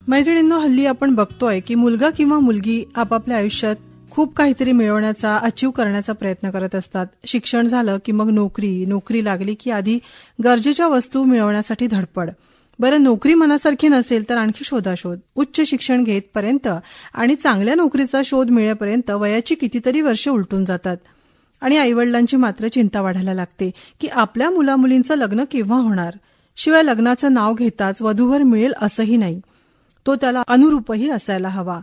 मैत्रिणींनो, हल्ली आपण बघतोय की मुलगा किंवा मुलगी आपापल्या आयुष्यात खूप काहीतरी मिळवण्याचा, अचीव करण्याचा प्रयत्न करत असतात. शिक्षण झालं की मग नोकरी लागली की आधी गरजेच्या वस्तू मिळवण्यासाठी धडपड. बरं, नोकरी मनासारखी नसेल तर आणखी शोधाशोध. उच्च शिक्षण घेतपर्यंत आणि चांगल्या नोकरीचा शोध मिळेपर्यंत वयाची कितीतरी वर्ष उलटून जातात. आणि आईवडिलांची मात्र चिंता वाढायला लागते की आपल्या मुलामुलींचं लग्न केव्हा होणार. शिवाय लग्नाचं नाव घेताच वधूवर मिळेल असंही नाही. तो त्याला अनुरूपही असायला हवा,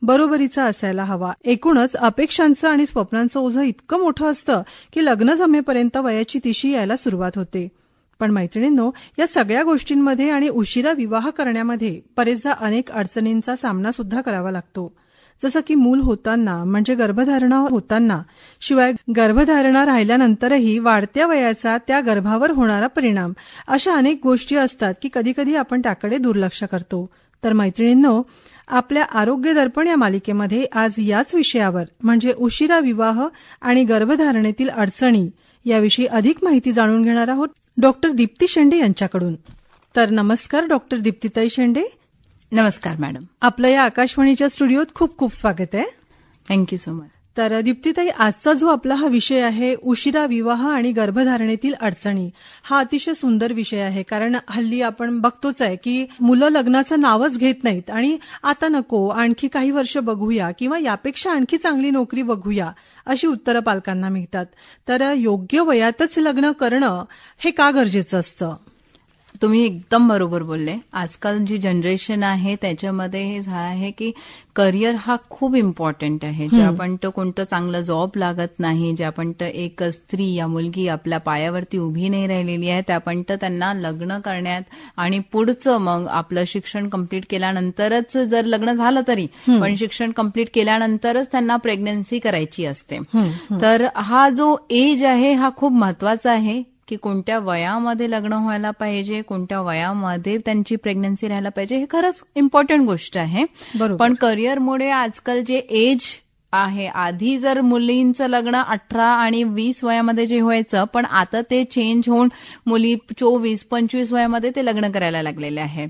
बरोबरीचा असायला हवा. एकूणच अपेक्षांचं आणि स्वप्नांचं ओझं इतकं मोठं असतं की लग्न जमेपर्यंत वयाची तिशी यायला सुरुवात होते. पण मैत्रिणींनो, या सगळ्या गोष्टींमध्ये आणि उशिरा विवाह करण्यामध्ये बरेचदा अनेक अडचणींचा सामना सुद्धा करावा लागतो. जसं की मूल होताना म्हणजे गर्भधारणा होताना, शिवाय गर्भधारणा राहिल्यानंतरही वाढत्या वयाचा त्या गर्भावर होणारा परिणाम, अशा अनेक गोष्टी असतात की कधीकधी आपण त्याकडे दुर्लक्ष करतो. तर मैत्रिणींनो, आपल्या आरोग्य दर्पण या मालिकेमध्ये आज याच विषयावर म्हणजे उशिरा विवाह आणि गर्भधारणेतील अडचणी याविषयी अधिक माहिती जाणून घेणार आहोत डॉक्टर दीप्ती शेंडे यांच्याकडून. तर नमस्कार डॉक्टर दीप्तीताई शेंडे. नमस्कार मॅडम. आपलं या आकाशवाणीच्या स्टुडिओत खूप खूप स्वागत आहे. Thank you so much. तर दीप्तीताई, आजचा जो आपला हा विषय आहे उशिरा विवाह आणि गर्भधारणेतील अडचणी, हा अतिशय सुंदर विषय आहे. कारण हल्ली आपण बघतोच आहे की मुलं लग्नाचं नावच घेत नाहीत आणि आता नको, आणखी काही वर्ष बघूया किंवा यापेक्षा आणखी चांगली नोकरी बघूया अशी उत्तरं पालकांना मिळतात. तर योग्य वयातच लग्न करणं हे का गरजेचं असतं? तुम्ही एकदम बरोबर बोलले. आजकाल जी जनरेशन आहे त्याच्यामध्ये हे आहे की करिअर हा खूप इम्पॉर्टंट आहे. ज्यापर्यंत कोणतं चांगलं जॉब लागत नाही, ज्यापर्यंत एक स्त्री या मुलगी आपल्या पायावरती उभी नाही राहिलेली आहे, त्यापर्यंत त्यांना लग्न करण्यात आणि पुढचं मग आपलं शिक्षण कंप्लीट केल्यानंतरच, जर लग्न झालं तरी पण शिक्षण कंप्लीट केल्यानंतरच त्यांना प्रेग्नन्सी करायची असते. तर हा जो एज आहे हा खूप महत्वाचा आहे की कोणत्या वयामध्ये लग्न व्हायला पाहिजे, कोणत्या वयामध्ये त्यांची प्रेग्नन्सी राहायला पाहिजे, हे खरंच इम्पॉर्टंट गोष्ट आहे. पण करिअरमुळे आजकाल जे एज आहे, आधी जर मुलींचं लग्न 18 आणि 20 वयामध्ये जे व्हायचं, पण आता ते चेंज होऊन मुली 24-25 वयामध्ये ते लग्न करायला लागलेले आहे.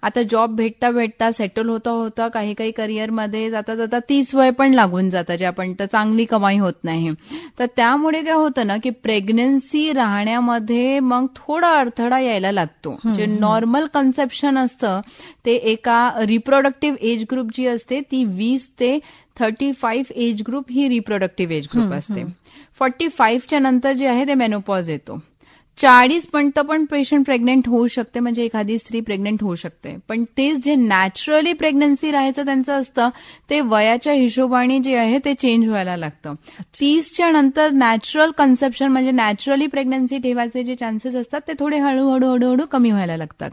आता जॉब भेटता सेटल होता काही करिअरमध्ये जाता 30 वय पण लागून जातं, ज्यापर्यंत चांगली कमाई होत नाही. तर त्यामुळे काय होतं ना की प्रेग्नन्सी राहण्यामध्ये मग थोडा अडथळा यायला लागतो. जे नॉर्मल कन्सेप्शन असतं ते एका रिप्रोडक्टिव्ह एज ग्रुप जी असते ती 20 ते 35 एज ग्रुप ही रिप्रोडक्टिव्ह एज ग्रुप असते. 45च्या नंतर जे आहे ते मेनोपॉज येतो. 40 पर्यंत पण पेशंट प्रेग्नेंट होऊ शकते, म्हणजे एखादी स्त्री प्रेग्नेंट होऊ शकते. पण तेच जे नॅचरली प्रेग्नन्सी राहायचं त्यांचं असतं ते वयाच्या हिशोबाने जे आहे ते चेंज व्हायला लागतं. 30च्या नंतर नॅचरल कन्सेप्शन म्हणजे नॅचरली प्रेग्नन्सी ठेवायचे जे चान्सेस असतात ते थोडे हळूहळू कमी व्हायला लागतात.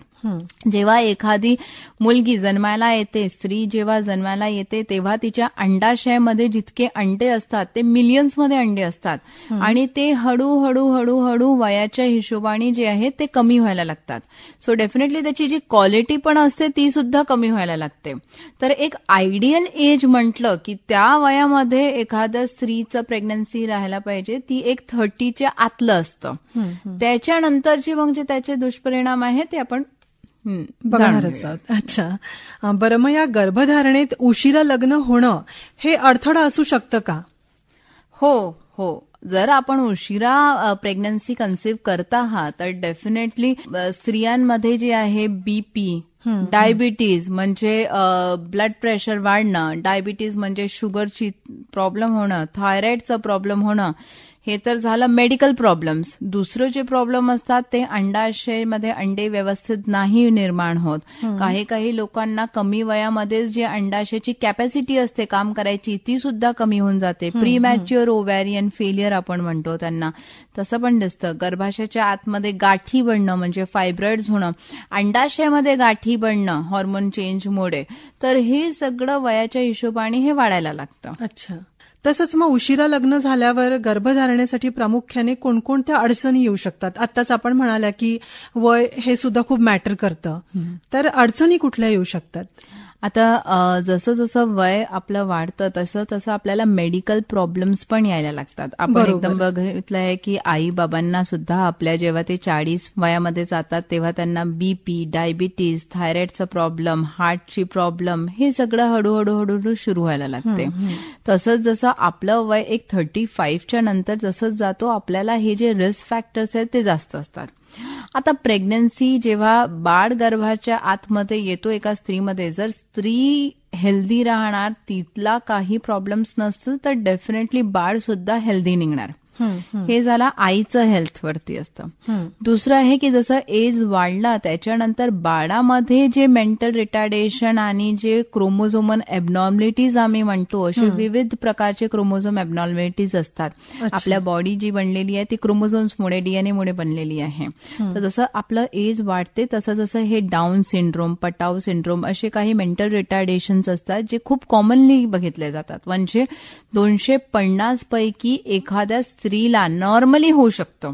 जेव्हा एखादी मुलगी जन्माला येते, स्त्री जेव्हा जन्माला येते, तेव्हा तिच्या अंडाशयामध्ये जितके अंडे असतात ते मिलियन्समध्ये अंडे असतात आणि ते हळूहळू वयाच्या हिशोबाने जे आहे ते कमी व्हायला लागतात. सो डेफिनेटली त्याची जी क्वालिटी पण असते ती सुद्धा कमी व्हायला लागते. तर एक आयडियल एज म्हटलं की त्या वयामध्ये एखाद्या स्त्रीचं प्रेग्नन्सी राहायला पाहिजे ती एक 30च्या आतलं असतं. त्याच्यानंतरचे मग जे त्याचे दुष्परिणाम आहेत ते आपण बघणारच आहोत. अच्छा, बरं, मग या गर्भधारणेत उशिरा लग्न होणं हे अडथळा असू शकतं का? हो. जर आपण उशिरा प्रेग्नन्सी कन्सीव्ह करत आहात तर डेफिनेटली स्त्रियांमध्ये जे आहे बीपी, डायबिटीज म्हणजे ब्लड प्रेशर वाढणं, डायबिटीज म्हणजे शुगरची प्रॉब्लेम होणं, थायरॉइडचा प्रॉब्लेम होणं, हे तर झालं मेडिकल प्रॉब्लेम्स. दुसरं जे प्रॉब्लेम असतात ते अंडाशयामध्ये अंडे व्यवस्थित नाही निर्माण होत. काही लोकांना कमी वयामध्ये जे अंडाशयाची कॅपॅसिटी असते काम करायची ती सुद्धा कमी होऊन जाते. प्रीमॅच्युअर ओव्हॅरियन फेलियर आपण म्हणतो त्यांना, तसं पण दिसतं. गर्भाशयाच्या आतमध्ये गाठी बनणं म्हणजे फायब्रॉइड्स होणं, अंडाशयामध्ये गाठी बनणं हॉर्मोन चेंजमुळे, तर हे सगळं वयाच्या हिशोबाने हे वाढायला लागतं. अच्छा, तसंच मग उशिरा लग्न झाल्यावर गर्भधारणेसाठी प्रामुख्याने कोणकोणत्या अडचणी येऊ शकतात? आत्ताच आपण म्हणाल्या की वय हे सुद्धा खूप मॅटर करतं, तर अडचणी कुठल्या येऊ शकतात? आता जसं जसं वय आपलं वाढतं तसं तसं आपल्याला मेडिकल प्रॉब्लेम्स पण यायला लागतात. आपण एकदम बघितलं आहे की आई बाबांना सुद्धा आपल्या जेव्हा ते 40 वयामध्ये जातात तेव्हा त्यांना बीपी, डायबिटीज, थायरॉइडचा प्रॉब्लेम, हार्टची प्रॉब्लेम हे सगळं हळूहळू सुरू व्हायला लागते. तसंच जसं आपलं वय एक 35च्या नंतर जसं जातो आपल्याला हे जे रिस्क फॅक्टर्स आहेत ते जास्त असतात. आता प्रेग्नन्सी जेव्हा बाळ गर्भाच्या आतमध्ये येतो एका स्त्रीमध्ये, जर स्त्री हेल्दी राहणार, तिथला काही प्रॉब्लेम्स नसतील तर डेफिनेटली बाळ सुद्धा हेल्दी निघणार. हे झालं आईचं हेल्थवरती असतं. दुसरं आहे की जसं एज वाढला त्याच्यानंतर बाळामध्ये जे मेंटल रिटार्डेशन आणि जे क्रोमोझोमल एबनॉर्मलिटीज आम्ही म्हणतो, असे विविध प्रकारचे क्रोमोझोम एबनॉर्मलिटीज असतात. आपल्या बॉडी जी बनलेली आहे ती क्रोमोझोम्समुळे, डीएनएमुळे बनलेली आहे. तर जसं आपलं एज वाढते तसं जसं हे डाऊन सिंड्रोम, पटाव सिंड्रोम असे काही मेंटल रिटार्डेशन्स असतात जे खूप कॉमनली बघितले जातात. म्हणजे 250 पैकी एखाद्या स्त्रीला नॉर्मली होऊ शकतं.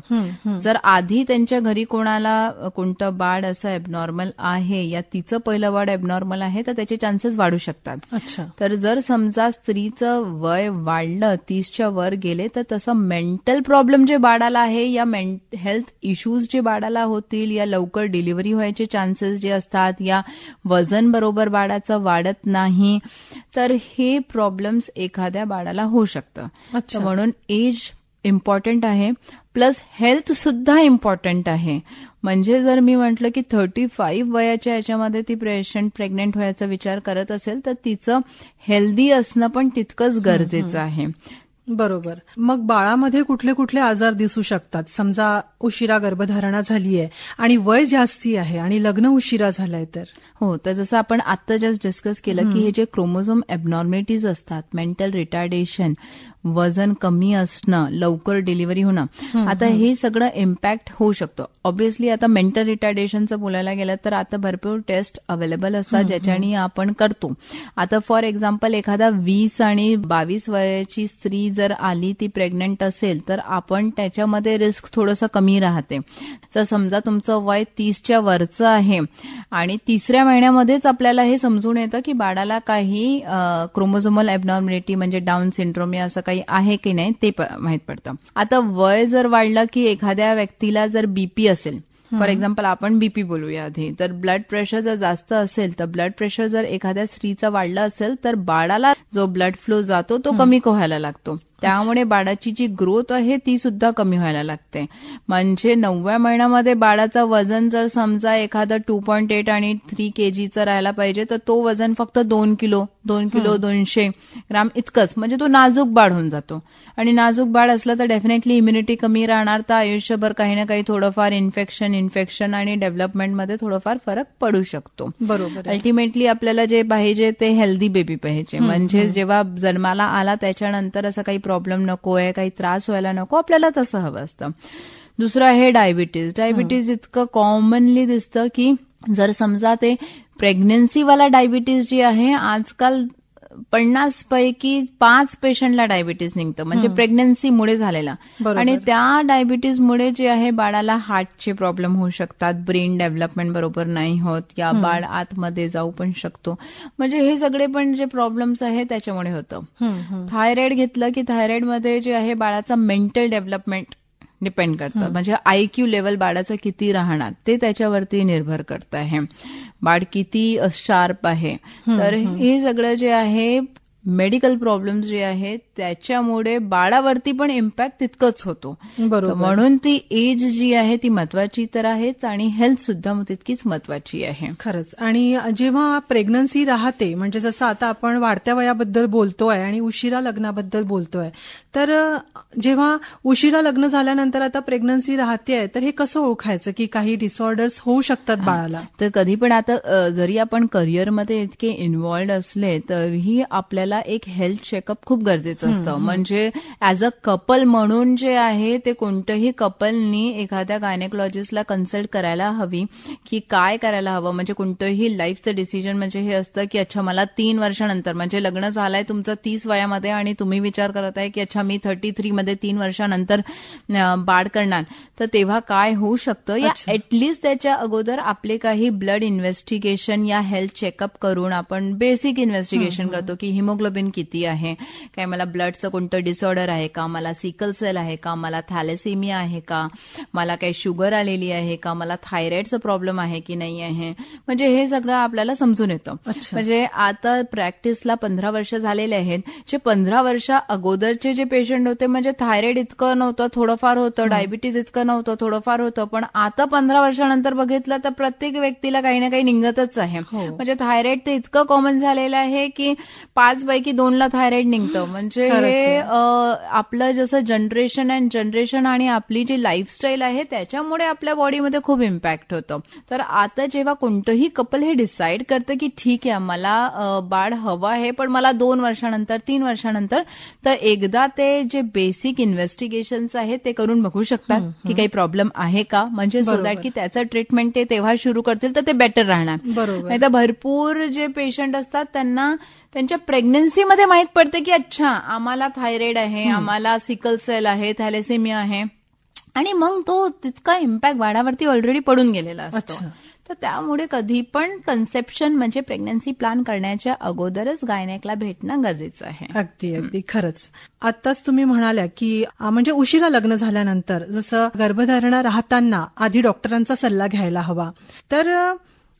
जर आधी त्यांच्या घरी कोणाला कोणतं बाळ असं एबनॉर्मल आहे या तिचं पहिलं बाळ एबनॉर्मल आहे तर त्याचे चान्सेस वाढू शकतात. तर जर समजा स्त्रीचं वय वाढलं, 30च्या वर गेले, तर तसं मेंटल प्रॉब्लेम जे बाळाला आहे या हेल्थ इश्यूज जे बाळाला होतील, या लवकर डिलिव्हरी व्हायचे चान्सेस जे असतात, या वजन बरोबर बाळाचं वाढत नाही, तर हे प्रॉब्लेम्स एखाद्या बाळाला होऊ शकतं. म्हणून एज इम्पॉर्टंट आहे, प्लस हेल्थ सुद्धा इम्पॉर्टंट आहे. म्हणजे जर मी म्हटलं की 35 वयाच्या याच्यामध्ये ती पेशंट प्रेग्नेंट व्हायचा विचार करत असेल तर तिचं हेल्दी असणं पण तितकंच गरजेचं आहे. बरोबर. मग बाळामध्ये कुठले कुठले आजार दिसू शकतात? समजा उशिरा गर्भधारणा झाली आहे आणि वय जास्ती आहे आणि लग्न उशिरा झालंय तर? हो, तर जसं आपण आता जस्ट डिस्कस केलं की हे जे क्रोमोझोम एबनॉर्मलिटीज असतात, मेंटल रिटार्डेशन, वजन कमी असणं, लवकर डिलिव्हरी होणं, आता हे सगळं इम्पॅक्ट होऊ शकतं. ऑब्व्हियसली आता मेंटल रिटार्डेशनचं बोलायला गेलं तर आता भरपूर टेस्ट अवेलेबल असतात ज्याच्याने आपण करतो. आता फॉर एक्झाम्पल एखादा 20 आणि 22 वयाची स्त्री जर आली, ती प्रेग्नंट असेल, तर आपण त्याच्यामध्ये रिस्क थोडंसं कमी राहते. जर समजा तुमचं वय 30च्या वरचं आहे आणि 3ऱ्या महिन्यामध्येच आपल्याला हे समजून येतं की बाळाला काही क्रोमोझोमल एबनॉर्मलिटी म्हणजे डाऊन सिंड्रोम या असं काही आहे की नाही ते माहित पडतं. आता वय जर वाढलं की एखाद्या व्यक्तीला जर बीपी असेल, फॉर एक्झाम्पल आपण बीपी बोलूया आधी, तर ब्लड प्रेशर जर जास्त असेल, तर ब्लड प्रेशर जर एखाद्या स्त्रीचा वाढला असेल तर बाळाला जो ब्लड फ्लो जातो तो कमी व्हायला लागतो. त्यामुळे बाळाची जी ग्रोथ आहे ती सुद्धा कमी व्हायला लागते. म्हणजे 9व्या महिन्यामध्ये बाळाचं वजन जर समजा एखादं 2.8 आणि 3 kgचं राहायला पाहिजे तर तो वजन फक्त 2 किलो 200 ग्राम इतकंच. म्हणजे तो नाजूक बाळ होऊन जातो. आणि नाजूक बाळ असलं तर डेफिनेटली इम्युनिटी कमी राहणार, तर आयुष्यभर काही ना काही थोडंफार इन्फेक्शन आणि डेव्हलपमेंटमध्ये थोडंफार फरक पडू शकतो. बरोबर. अल्टिमेटली आपल्याला जे पाहिजे ते हेल्दी बेबी पाहिजे. म्हणजे जेव्हा जन्माला आला त्याच्यानंतर असं काही प्रॉब्लेम नकोय, काही त्रास व्हायला नको, आपल्याला तसं हवं असतं. दुसरं आहे डायबिटीज इतकं कॉमनली दिसतं की जर समजा ते प्रेग्नन्सीवाला डायबिटीज जी आहे, आजकाल 50 पैकी 5 पेशंटला डायबिटीज निघतं, म्हणजे प्रेग्नन्सीमुळे झालेला. आणि त्या डायबिटीजमुळे जे आहे बाळाला हार्टचे प्रॉब्लेम होऊ शकतात, ब्रेन डेव्हलपमेंट बरोबर नाही होत, या बाळ आतमध्ये जाऊ पण शकतो. म्हणजे हे सगळे पण जे प्रॉब्लेम्स आहेत त्याच्यामुळे होतं. थायरॉइड घेतलं की थायरॉइडमध्ये जे आहे बाळाचं मेंटल डेव्हलपमेंट डिपेंड करतं. म्हणजे IQ लेवल बाळाचं किती राहणार ते त्याच्यावरती निर्भर करत आहे. बाळ किती शार्प आहे. तर हे सगळं जे आहे मेडिकल प्रॉब्लेम्स जे आहेत त्याच्यामुळे बाळावरती पण इम्पॅक्ट तितकंच होतो. बरोबर. म्हणून ती एज जी आहे ती महत्वाची तर आहेच आणि हेल्थ सुद्धा तितकीच महत्वाची आहे. खरंच. आणि जेव्हा प्रेग्नन्सी राहते, म्हणजे जसं आता आपण वाढत्या वयाबद्दल बोलतोय आणि उशिरा लग्नाबद्दल बोलतोय, तर जेव्हा उशिरा लग्न झाल्यानंतर आता प्रेग्नन्सी राहतेय, तर हे कसं ओळखायचं की काही डिसऑर्डर्स होऊ शकतात बाळाला? तर कधी पण आता जरी आपण करिअरमध्ये इतके इन्व्हॉल्ड असले तरीही आपल्याला एक हेल्थ चेकअप खूप गरजेचं महत्वाचं असतं. म्हणजे ऍज अ कपल म्हणून जे आहे ते कोणतंही कपलनी एखाद्या गायनेकॉलॉजिस्टला कन्सल्ट करायला हवी की काय करायला हवं. म्हणजे कोणतंही लाईफचं डिसिजन म्हणजे हे असतं की अच्छा मला 3 वर्षानंतर, म्हणजे लग्न झालंय तुमचं 30 वयामध्ये आणि तुम्ही विचार करत आहे की अच्छा मी 33 मध्ये 3 वर्षानंतर बाळ करणार, तर तेव्हा काय होऊ शकतं या ऍटलिस्ट त्याच्या अगोदर आपले काही ब्लड इन्व्हेस्टिगेशन या हेल्थ चेकअप करून आपण बेसिक इन्व्हेस्टिगेशन करतो की हिमोग्लोबिन किती आहे, काय मला ब्लडचं कोणतं डिसऑर्डर आहे का, मला सिकल सेल आहे का, मला थॅलेसेमिया आहे का, मला काही शुगर आलेली आहे का, मला थायरॉइडचा प्रॉब्लेम आहे की नाही आहे. म्हणजे हे सगळं आपल्याला समजून येतं. म्हणजे आता प्रॅक्टिसला 15 वर्ष झालेले आहेत. जे 15 वर्षा अगोदरचे जे पेशंट होते म्हणजे थायरॉइड इतकं नव्हतं, थोडंफार होतं, डायबिटीज इतकं नव्हतं, थोडंफार होतं, पण आता 15 वर्षानंतर बघितलं तर प्रत्येक व्यक्तीला काही ना काही निघतच आहे. म्हणजे थायरॉइड तर इतकं कॉमन झालेलं आहे की 5 पैकी 2ला थायरॉइड निघतं. म्हणजे हे आपलं जसं जनरेशन आणि आपली जी लाईफस्टाईल आहे त्याच्यामुळे आपल्या बॉडीमध्ये खूप इम्पॅक्ट होतं. तर आता जेव्हा कोणतंही कपल हे डिसाईड करतं की ठीक आहे मला बाळ हवं आहे पण मला 2 वर्षानंतर 3 वर्षानंतर, तर एकदा ते जे बेसिक इन्व्हेस्टिगेशन्स आहेत ते करून बघू शकतात की काही प्रॉब्लेम आहे का, म्हणजे सो दॅट की त्याचं ट्रीटमेंट ते तेव्हा सुरू करतील तर ते बेटर राहणार. नाही तर भरपूर जे पेशंट असतात त्यांना त्यांच्या प्रेग्नन्सीमध्ये माहित पडते की अच्छा आम्हाला थायरॉइड आहे, आम्हाला सिकल सेल आहे, थॅलेसेमिया आहे, आणि मग तो तितका इम्पॅक्ट बाळावरती ऑलरेडी पडून गेलेला असतो. तर त्यामुळे कधी पण कन्सेप्शन म्हणजे प्रेग्नन्सी प्लॅन करण्याच्या अगोदरच गायनेकला भेटणं गरजेचं आहे. अगदी खरंच. आत्ताच तुम्ही म्हणाल्या की म्हणजे उशिरा लग्न झाल्यानंतर जसं गर्भधारणा राहताना आधी डॉक्टरांचा सल्ला घ्यायला हवा. तर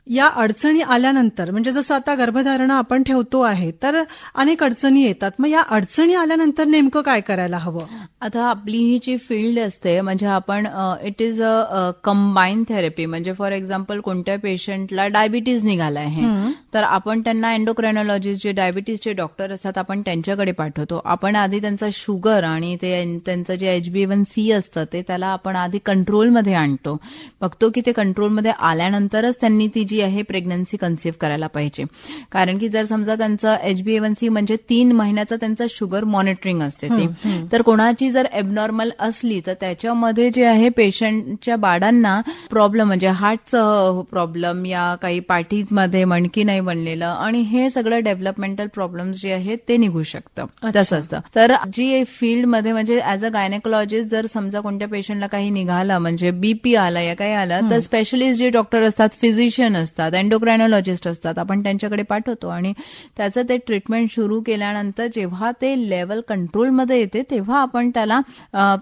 या अडचणी आल्यानंतर म्हणजे जसं आता गर्भधारणा आपण ठेवतो आहे तर अनेक अडचणी येतात, मग या अडचणी आल्यानंतर नेमकं काय करायला हवं? आता आपली ही जी फील्ड असते म्हणजे आपण it is a combine therapy. म्हणजे फॉर एक्झाम्पल कोणत्या पेशंटला डायबिटीज निघाला आहे तर आपण त्यांना एंडोक्रायनॉलॉजिस्ट जे डायबिटीजचे डॉक्टर असतात आपण त्यांच्याकडे पाठवतो. आपण आधी त्यांचा शुगर आणि त्यांचं जे HbA1c असतं ते त्याला आपण आधी कंट्रोलमध्ये आणतो, बघतो की ते कंट्रोलमध्ये आल्यानंतरच त्यांनी ती जी आहे प्रेग्नन्सी कन्सिव्ह करायला पाहिजे. कारण की जर समजा त्यांचं HbA1c म्हणजे 3 महिन्याचं त्यांचं शुगर मॉनिटरिंग असते ते, तर कोणाची जर एबनॉर्मल असली तर त्याच्यामध्ये जे आहे पेशंटच्या बाळांना प्रॉब्लेम म्हणजे हार्टचं प्रॉब्लेम या काही पाठीमध्ये मणकी नाही बनलेलं आणि हे सगळं डेव्हलपमेंटल प्रॉब्लेम्स जे आहेत ते निघू शकतं. तसं असतं. तर जी फील्डमध्ये म्हणजे ऍज अ गायनेकॉलॉजिस्ट जर समजा कोणत्या पेशंटला काही निघालं म्हणजे बीपी आला या काही आलं तर स्पेशलिस्ट जे डॉक्टर असतात, फिजिशियन असतात, एंडोक्रायनॉलॉजिस्ट असतात, आपण त्यांच्याकडे पाठवतो आणि त्याचं ते ट्रीटमेंट सुरू केल्यानंतर जेव्हा ते लेवल कंट्रोलमध्ये येते तेव्हा आपण त्याला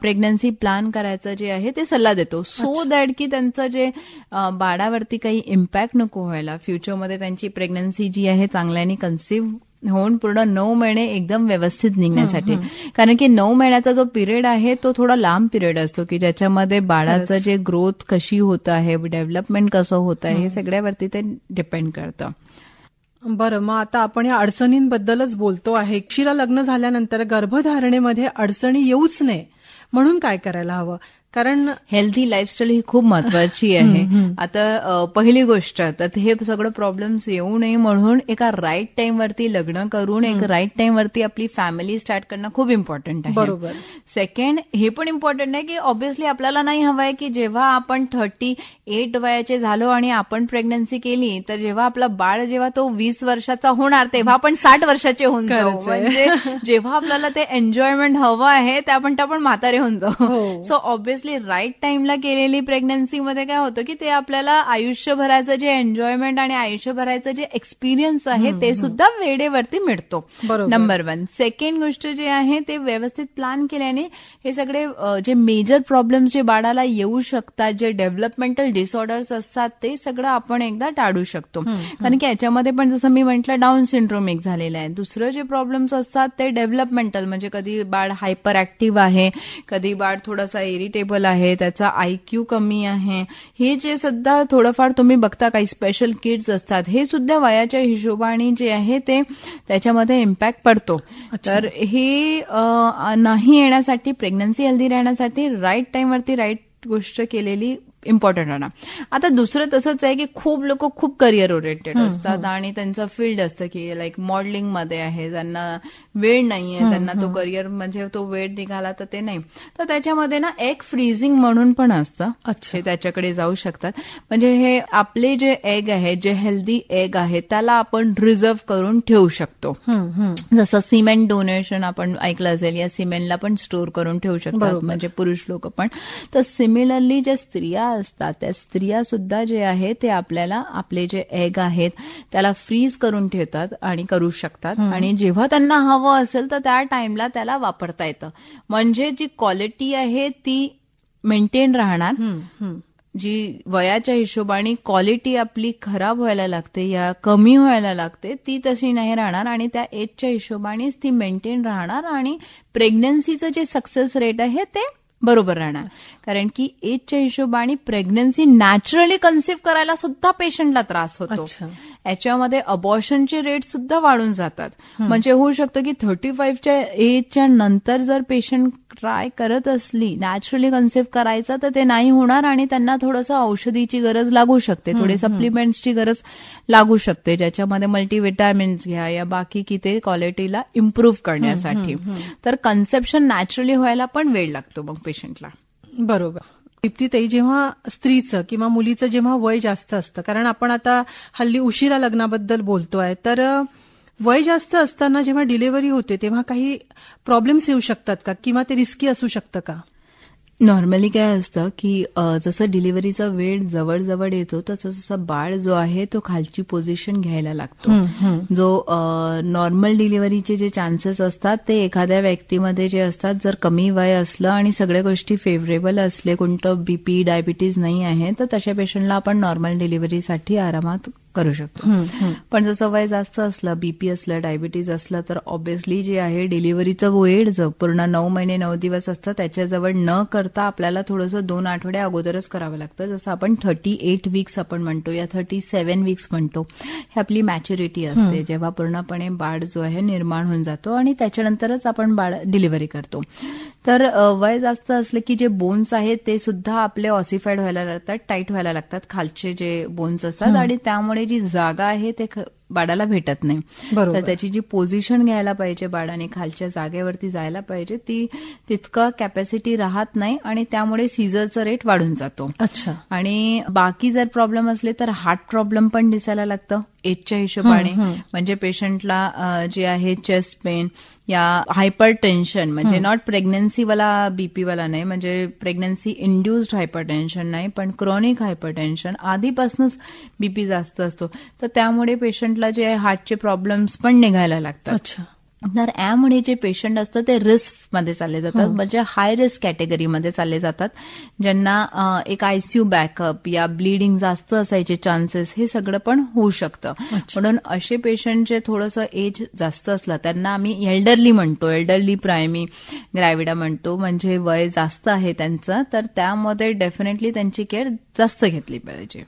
प्रेग्नन्सी प्लॅन करायचं जे आहे ते सल्ला देतो. सो दॅट की त्यांचं जे बाळावरती काही इम्पॅक्ट नको व्हायला, फ्युचरमध्ये त्यांची प्रेग्नन्सी जी आहे चांगल्याने कन्सिव्ह होऊन पूर्ण 9 महिने एकदम व्यवस्थित निघण्यासाठी. कारण की 9 महिन्याचा जो पिरियड आहे तो थोडा लांब पिरियड असतो की ज्याच्यामध्ये बाळाचं जे ग्रोथ कशी होत आहे, डेव्हलपमेंट कसं होत आहे हे सगळ्यावरती ते डिपेंड करतं. बरं, मग आता आपण या अडचणींबद्दलच बोलतो आहे. उशिरा लग्न झाल्यानंतर गर्भधारणेमध्ये अडचणी येऊच नये म्हणून काय करायला हवं? कारण हेल्दी लाईफस्टाईल ही खूप महत्वाची आहे. आता पहिली गोष्ट तर हे सगळं प्रॉब्लेम्स येऊ नये म्हणून एका राईट टाइमवरती लग्न करून एक राईट टाइमवरती आपली फॅमिली स्टार्ट करणं खूप इम्पॉर्टंट आहे. बरोबर. सेकंड हे पण इम्पॉर्टंट आहे की ऑब्व्हियसली आपल्याला नाही हवंय की जेव्हा आपण 38 वयाचे झालो आणि आपण प्रेग्नन्सी केली तर जेव्हा आपला बाळ जेव्हा तो 20 वर्षाचा होणार तेव्हा आपण 60 वर्षाचे होऊन जाऊ. म्हणजे जेव्हा आपल्याला ते एन्जॉयमेंट हवं आहे ते आपण म्हातारे होऊन जाऊ. सो ऑब्व्हियसली राईट टाइमला केलेली प्रेग्नन्सीमध्ये काय होतं की ते आपल्याला आयुष्यभराचं जे एन्जॉयमेंट आणि आयुष्यभराचं जे एक्सपिरियन्स आहे ते सुद्धा वेळेवरती मिळतो. नंबर 1. सेकंड गोष्ट जी आहे ते व्यवस्थित प्लॅन केल्याने हे सगळे जे मेजर प्रॉब्लेम्स जे बाळाला येऊ शकतात, जे डेव्हलपमेंटल डिसऑर्डर्स असतात ते सगळं आपण एकदा टाळू शकतो. कारण की याच्यामध्ये पण जसं मी म्हटलं डाऊन सिंड्रोम एक झालेला आहे. दुसरं जे प्रॉब्लेम्स असतात ते डेव्हलपमेंटल म्हणजे कधी बाळ हायपर ऍक्टिव्ह आहे, कधी बाळ थोडासा इरिटेबल आहे, त्याचा IQ कमी आहे, हे जे सुद्धा थोडंफार तुम्ही बघता काही स्पेशल किड्स असतात हे सुद्धा वयाच्या हिशोबाने जे आहे ते त्याच्यामध्ये इम्पॅक्ट पडतो. तर हे नाही येण्यासाठी प्रेग्नन्सी हेल्दी राहण्यासाठी राईट टाइमवरती राईट गोष्ट केलेली इम्पॉर्टंट राहणार. आता दुसरं तसंच आहे की खूप लोक खूप करिअर ओरिएंटेड असतात आणि त्यांचं फील्ड असतं की लाईक मॉडेलिंग मध्ये आहे, त्यांना वेळ नाहीये, त्यांना तो करिअर म्हणजे तो वेळ निघाला तर ते नाही. तर त्याच्यामध्ये ना एग फ्रीजिंग म्हणून पण असतं, ते त्याच्याकडे जाऊ शकतात. म्हणजे हे आपले जे एग आहे, जे हेल्दी एग आहे त्याला आपण रिझर्व्ह करून ठेवू शकतो. जसं सिमेंट डोनेशन आपण ऐकलं असेल, या सिमेंटला पण स्टोअर करून ठेवू शकतात म्हणजे पुरुष लोक पण. तर सिमिलरली ज्या स्त्रिया असतात त्या स्त्रिया सुद्धा जे आहे ते आपल्याला आपले जे एग आहेत त्याला फ्रीज करून ठेवतात आणि करू शकतात. आणि जेव्हा त्यांना हवं असेल तर त्या टाइमला त्याला वापरता येतं. म्हणजे जी क्वालिटी आहे ती मेंटेन राहणार. जी वयाच्या हिशोबाने क्वालिटी आपली खराब व्हायला लागते या कमी व्हायला लागते ती तशी नाही राहणार आणि त्या एजच्या हिशोबानेच ती मेंटेन राहणार. आणि प्रेग्नन्सीचं जे सक्सेस रेट आहे ते बरोबर राहणार. कारण की एजच्या हिशोबाने प्रेग्नन्सी नॅचरली कन्सिव्ह करायला सुद्धा पेशंटला त्रास होतो. याच्यामध्ये अबॉर्शनचे रेट सुद्धा वाढून जातात. म्हणजे होऊ शकतं की 35च्या एजच्या नंतर जर पेशंट ट्राय करत असली नॅचरली कन्सिव्ह करायचं तर ते नाही होणार आणि त्यांना थोडंसं औषधीची गरज लागू शकते, थोडे सप्लिमेंट्सची गरज लागू शकते, ज्याच्यामध्ये मल्टीव्हिटॅमिन्स घ्या या बाकी की ते क्वालिटीला इम्प्रूव्ह करण्यासाठी. तर कन्सेप्शन नॅचरली व्हायला पण वेळ लागतो मग पेशंटला. बरोबर. दीप्तीताई, जेव्हा स्त्रीचं किंवा मुलीचं जेव्हा वय जास्त असतं, कारण आपण आता हल्ली उशिरा लग्नाबद्दल बोलतोय, तर वय जास्त असताना जेव्हा डिलिव्हरी होते तेव्हा काही प्रॉब्लेम्स येऊ शकतात का किंवा ते रिस्की असू शकतं का? नॉर्मली काय असतं की जसं डिलिव्हरीचा वेळ जवळ येतो तसं जसं बाळ जो आहे तो खालची पोझिशन घ्यायला लागतो. जो नॉर्मल डिलिव्हरीचे जे चान्सेस असतात ते एखाद्या व्यक्तीमध्ये जे असतात, जर कमी वय असलं आणि सगळ्या गोष्टी फेवरेबल असले, कोणतं बीपी डायबिटीज नाही आहे, तर तशा पेशंटला आपण नॉर्मल डिलिव्हरीसाठी आरामात करू शकतो. पण जसं वय जास्त असलं, बीपी असलं, डायबिटीज असलं, तर ऑब्व्हियसली जे आहे डिलिव्हरीचं वेळ जो पूर्ण 9 महिने 9 दिवस असतं त्याच्याजवळ न करता आपल्याला थोडंसं 2 आठवडे अगोदरच करावं लागतं. जसं आपण 38 वीक्स आपण म्हणतो या 37 वीक्स म्हणतो, ही आपली मॅच्युरिटी असते जेव्हा पूर्णपणे बाळ जो आहे निर्माण होऊन जातो आणि त्याच्यानंतरच आपण बाळ डिलिव्हरी करतो. तर वय जास्त असलं की जे बोन्स आहेत ते सुद्धा आपले ऑसिफाईड व्हायला लागतात, टाईट व्हायला लागतात, खालचे जे बोन्स असतात, आणि त्यामुळे जी जागा आहे ते बाळाला भेटत नाही. तर त्याची जी पोझिशन घ्यायला पाहिजे बाळाने खालच्या जागेवरती जायला पाहिजे ती तितकं कॅपॅसिटी राहत नाही आणि त्यामुळे सीझरचा रेट वाढून जातो. अच्छा. आणि बाकी जर प्रॉब्लेम असले तर हार्ट प्रॉब्लेम पण दिसायला लागतं एजच्या हिशोबाने. म्हणजे पेशंटला जे आहे चेस्ट पेन या हायपर टेन्शन, म्हणजे नॉट प्रेग्नन्सीवाला बीपीवाला नाही, म्हणजे प्रेग्नन्सी इंड्युस्ड हायपर टेन्शन नाही, पण क्रॉनिक हायपर टेन्शन, आधीपासूनच बीपी जास्त असतो तर त्यामुळे पेशंटला जे आहे हार्टचे प्रॉब्लेम्स पण निघायला लागतात. अच्छा. तर यामुळे जे पेशंट असतात ते रिस्क मध्ये चालले जातात, म्हणजे हाय रिस्क कॅटेगरीमध्ये चालले जातात, ज्यांना एक आयसीयू बॅकअप या ब्लिडिंग जास्त असायचे चान्सेस हे सगळं पण होऊ शकतं. म्हणून असे पेशंट जे थोडंसं एज जास्त असलं त्यांना आम्ही एल्डरली म्हणतो, एल्डरली प्रायमी ग्रॅव्हिडा म्हणतो, म्हणजे वय जास्त आहे त्यांचं, तर त्यामध्ये डेफिनेटली त्यांची केअर जास्त घेतली पाहिजे.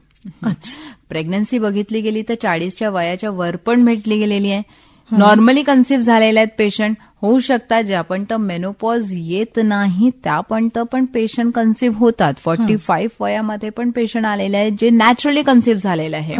प्रेग्नन्सी बघितली गेली तर 40च्या वयाच्या वर पण भेटली गेलेली आहे. नॉर्मली कन्सिव्ह झालेले आहेत पेशंट, होऊ शकतात जे आपण तर मेनोपॉज येत नाही त्यापर्यंत पण पेशंट कन्सिव्ह होतात. 45 वयामध्ये पण पेशंट आलेले आहेत जे नॅचरली कन्सिव्ह झालेले आहे.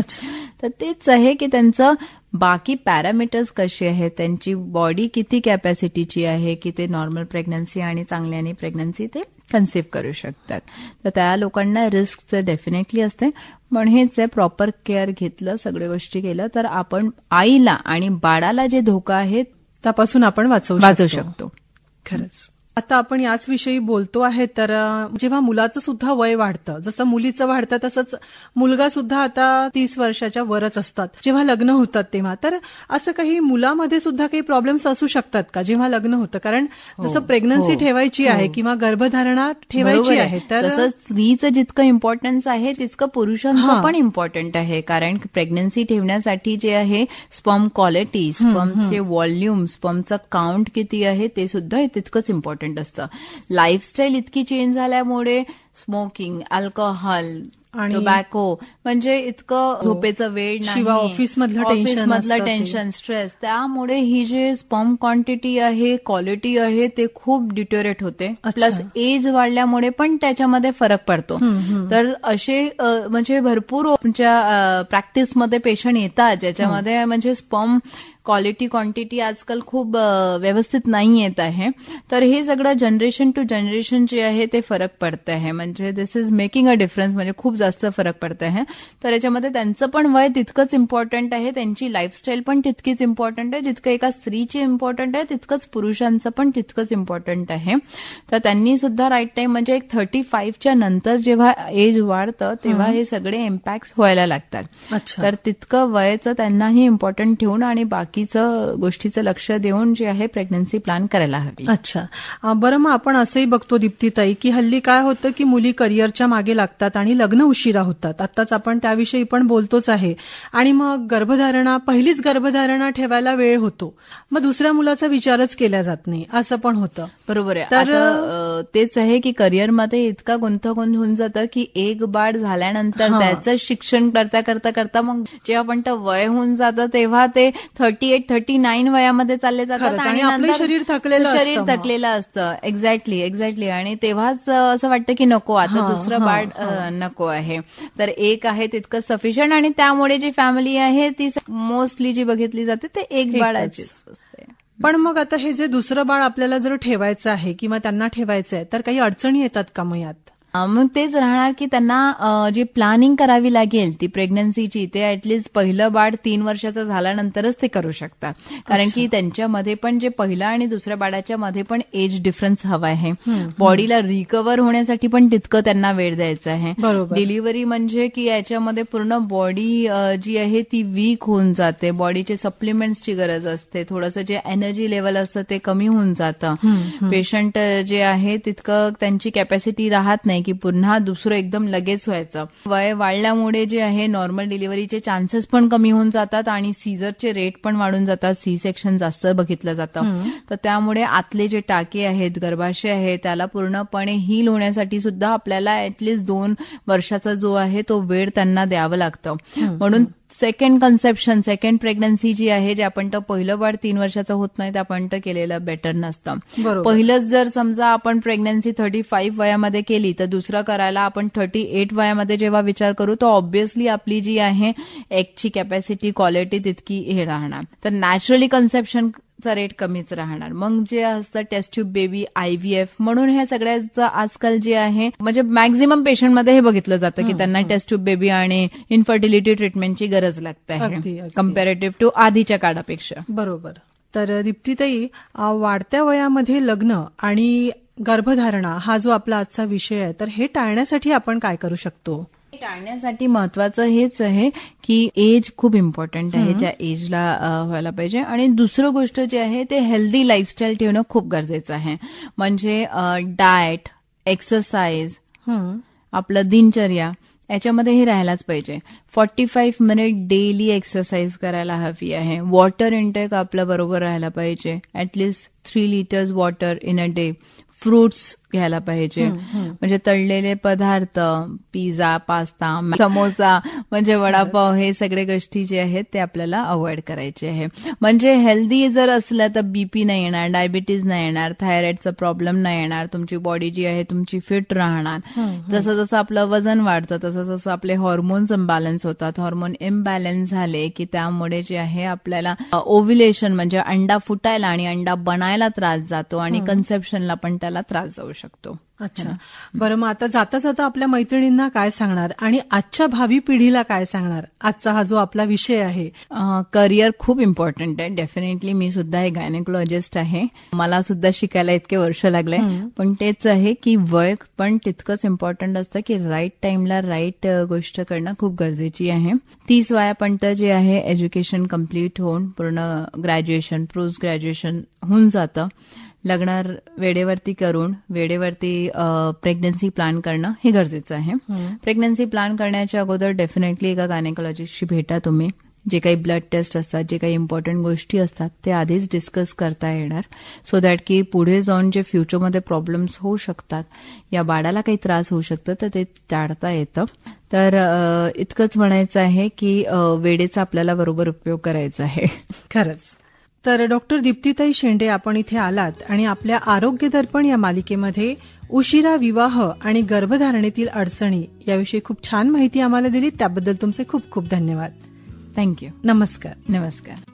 तर तेच आहे की त्यांचं बाकी पॅरामीटर्स कसे आहेत, त्यांची बॉडी किती कॅपॅसिटीची आहे की ते नॉर्मल प्रेग्नन्सी आणि चांगल्याने प्रेग्नन्सी ते कन्सिव्ह करू शकतात. तर त्या लोकांना रिस्क डेफिनेटली असते, पण हेच आहे प्रॉपर केअर घेतलं, सगळ्या गोष्टी केलं तर आपण आईला आणि बाळाला जे धोका आहे त्यापासून आपण वाचवू शकतो. खरंच. आता आपण याच विषयी बोलतो आहे, तर जेव्हा मुलाचं सुद्धा वय वाढतं, जसं मुलीचं वाढतं तसंच मुलगा सुद्धा आता 30 वर्षाच्या वरच असतात जेव्हा लग्न होतात तेव्हा, तर असं काही मुलामध्ये सुद्धा काही प्रॉब्लेम्स असू शकतात का जेव्हा लग्न होतं? कारण जसं प्रेग्नन्सी ठेवायची आहे किंवा गर्भधारणा ठेवायची आहे, तर जसं स्त्रीचं जितकं इम्पॉर्टन्स आहे तितकं पुरुषांचं पण इम्पॉर्टंट आहे. कारण प्रेग्नन्सी ठेवण्यासाठी जे आहे स्पर्म क्वालिटी, स्पर्मचे व्हॉल्यूम, स्पर्मचं काउंट किती आहे ते सुद्धा तितकंच इम्पॉर्टंट असतं. लाईफस्टाईल इतकी चेंज झाल्यामुळे स्मोकिंग, अल्कोहोल, आणि टोबॅको, म्हणजे इतकं झोपेचं वेळ नाही, शिवाय ऑफिसमधलं टेन्शन, स्ट्रेस, त्यामुळे ही जे स्पर्म क्वांटिटी आहे, क्वालिटी आहे, ते खूप डिटोरेट होते. प्लस एज वाढल्यामुळे पण त्याच्यामध्ये फरक पडतो. तर असे म्हणजे भरपूर आमच्या प्रॅक्टिसमध्ये पेशंट येतात ज्याच्यामध्ये म्हणजे स्पर्म क्वालिटी क्वांटिटी आजकाल खूप व्यवस्थित नाही येत आहे. तर हे सगळं जनरेशन टू जनरेशन जे आहे ते फरक पडत आहे. म्हणजे दिस इज मेकिंग अ डिफरन्स, म्हणजे खूप जास्त फरक पडत आहे. तर याच्यामध्ये त्यांचं पण वय तितकंच इम्पॉर्टंट आहे, त्यांची लाईफस्टाईल पण तितकीच इम्पॉर्टंट आहे. जितकं एका स्त्रीची इम्पॉर्टंट आहे तितकंच पुरुषांचं पण तितकंच इम्पॉर्टंट आहे. तर त्यांनी सुद्धा राईट टाइम म्हणजे एक 35च्या नंतर जेव्हा एज वाढतं तेव्हा हे सगळे इम्पॅक्ट व्हायला लागतात. तर तितकं वयाचं त्यांनाही इम्पॉर्टंट ठेवून आणि बाकीचं गोष्टीचं लक्ष देऊन जे आहे प्रेग्नन्सी प्लॅन करायला हवी. अच्छा, बरं, मग आपण असंही बघतो दीप्तीताई की हल्ली काय होतं की मुली करिअरच्या मागे लागतात आणि लग्न उशिरा होतात. आत्ताच आपण त्याविषयी पण बोलतोच आहे. आणि मग पहिलीच गर्भधारणा ठेवायला वेळ होतो, मग दुसऱ्या मुलाचा विचारच केला जात नाही, असं पण होतं. बरोबर आहे. तर तेच आहे की करिअरमध्ये इतका गुंतागुंत होऊन जातं की एक बाळ झाल्यानंतर त्याचं शिक्षण करता करता करता मग जेव्हा पण वय होऊन जातं तेव्हा ते 38-39 वयामध्ये चालले जातात आणि आपलं शरीर थकलेलं असतं. एक्झॅक्टली. आणि तेव्हाच असं वाटतं की नको, आता दुसरं बाळ नको आहे. तर एक आहे तितकं सफिशियंट, आणि त्यामुळे जी फॅमिली आहे ती मोस्टली जी बघितली जाते ते एक बाळाचीच असते. पण मग आता हे जे दुसरं बाळ आपल्याला जर ठेवायचं आहे किंवा त्यांना ठेवायचं आहे तर काही अडचणी येतात का मग यात? मग तेच राहणार की त्यांना जी प्लॅनिंग करावी लागेल ती प्रेग्नन्सीची, ते ऍटलिस्ट पहिलं बाळ 3 वर्षाचं झाल्यानंतरच ते करू शकतात. कारण की त्यांच्यामध्ये पण जे पहिल्या आणि दुसऱ्या बाळाच्या मध्ये पण एज डिफरन्स हवा आहे. बॉडीला रिकव्हर होण्यासाठी पण तितकं त्यांना वेळ द्यायचा आहे. डिलिव्हरी म्हणजे की याच्यामध्ये पूर्ण बॉडी जी आहे ती वीक होऊन जाते, बॉडीचे सप्लिमेंट्सची गरज असते, थोडंसं जे एनर्जी लेवल असतं ते कमी होऊन जातं. पेशंट जे आहे तितकं त्यांची कॅपॅसिटी राहत नाही की पुन्हा दुसरं एकदम लगेच व्हायचं. वय वाढल्यामुळे जे आहे नॉर्मल डिलिव्हरीचे चान्सेस पण कमी होऊन जातात आणि सीझरचे रेट पण वाढून जातात, सी सेक्शन जास्त बघितलं जातं. तर त्यामुळे आतले जे टाके आहेत, गर्भाशय आहे, त्याला पूर्णपणे हील होण्यासाठी सुद्धा आपल्याला ऍटलिस्ट 2 वर्षाचा जो आहे तो वेळ त्यांना द्यावं लागतं. म्हणून सेकंड प्रेग्नन्सी जी आहे, जे आपण पहिलं बाळ 3 वर्षाचं होत नाही ते आपण केलेलं बेटर नसतं. पहिलंच जर समजा आपण प्रेग्नन्सी 35 वयामध्ये केली तर दुसरं करायला आपण 38 वयामध्ये जेव्हा विचार करू तर ऑब्व्हियसली आपली जी आहे एगची कॅपॅसिटी, क्वालिटी तितकी हे राहणार. तर नॅचरली कन्सेप्शनचा रेट कमीच राहणार. मग जे असतं टेस्ट ट्यूब बेबी, IVF, म्हणून ह्या सगळ्याचं आजकाल जे आहे म्हणजे मॅक्झिमम पेशंटमध्ये हे बघितलं जातं की त्यांना टेस्ट ट्यूब बेबी आणि इन्फर्टिलिटी ट्रीटमेंटची गरज लागते आहे कम्पॅरेटिव्ह टू आधीच्या काळापेक्षा. बरोबर. तर दीप्तीताई, वाढत्या वयामध्ये लग्न आणि गर्भधारणा हा जो आपला आजचा विषय आहे, तर हे टाळण्यासाठी आपण काय करू शकतो? टाळण्यासाठी महत्वाचं हेच आहे की एज खूप इम्पॉर्टंट आहे, ज्या एजला व्हायला पाहिजे. आणि दुसरं गोष्ट जे आहे ते हेल्दी लाईफस्टाईल ठेवणं खूप गरजेचं आहे. म्हणजे डाएट, एक्सरसाइज, आपलं दिनचर्या याच्यामध्ये हे राहायलाच पाहिजे. 45 मिनिट डेली एक्सरसाइज करायला हवी आहे. वॉटर इंटेक आपलं बरोबर राहायला पाहिजे, at least 3 litres water in a day. Fruits घ्यायला पाहिजे. म्हणजे तळलेले पदार्थ, पिझ्झा, पास्ता, समोसा, म्हणजे वडापाव, हे सगळे गोष्टी जे आहेत ते आपल्याला अवॉइड करायचे आहे. म्हणजे हेल्दी जर असलं तर बीपी नाही येणार, डायबिटीज नाही येणार, थायरॉइडचा प्रॉब्लेम नाही येणार, तुमची बॉडी जी आहे तुमची फिट राहणार. जसं जसं आपलं वजन वाढतं तसं जसं आपले हॉर्मोन्स इम्बॅलन्स होतात. हॉर्मोन इम्बॅलन्स झाले की त्यामुळे जे आहे आपल्याला ओव्ह्युलेशन म्हणजे अंडा फुटायला आणि अंडा बनायला त्रास जातो आणि कन्सेप्शनला पण त्याला त्रास जाऊ शकतो. अच्छा, बरं, मग आता जाता जाता आपल्या मैत्रिणींना काय सांगणार आणि आजच्या भावी पिढीला काय सांगणार? आजचा हा जो आपला विषय आहे, करिअर खूप इम्पॉर्टंट आहे. डेफिनेटली मी सुद्धा एक गायनेकोलॉजिस्ट आहे, मला सुद्धा शिकायला इतके वर्ष लागले. पण तेच आहे की वय पण तितकंच इम्पॉर्टंट असतं की राईट टाइमला राईट गोष्ट करणं खूप गरजेची आहे. 30 वयापर्यंत जे आहे एज्युकेशन कम्प्लीट होऊन पूर्ण ग्रॅज्युएशन, पोस्ट ग्रॅज्युएशन होऊन जातं. लग्न वेळेवरती करून वेळेवरती प्रेग्नन्सी प्लॅन करणं हे गरजेचं आहे. प्रेग्नन्सी प्लॅन करण्याच्या अगोदर डेफिनेटली एका गायनेकोलॉजिस्टशी भेटा तुम्ही. जे काही ब्लड टेस्ट असतात, जे काही इम्पॉर्टंट गोष्टी असतात ते आधीच डिस्कस करता येणार, सो दॅट की पुढे जाऊन जे फ्युचरमध्ये प्रॉब्लेम्स होऊ शकतात, या बाळाला काही त्रास होऊ शकतं तर ते टाळता येतं. तर इतकंच म्हणायचं आहे की वेळेचा आपल्याला बरोबर उपयोग करायचा आहे. खरंच. तर डॉक्टर दीप्तीताई शेंडे, आपण इथे आलात आणि आपल्या आरोग्य दर्पण या मालिकेमध्ये उशिरा विवाह आणि गर्भधारणेतील अडचणी याविषयी खूप छान माहिती आम्हाला दिली. त्याबद्दल तुमचे खूप खूप धन्यवाद. थँक्यू. नमस्कार. नमस्कार.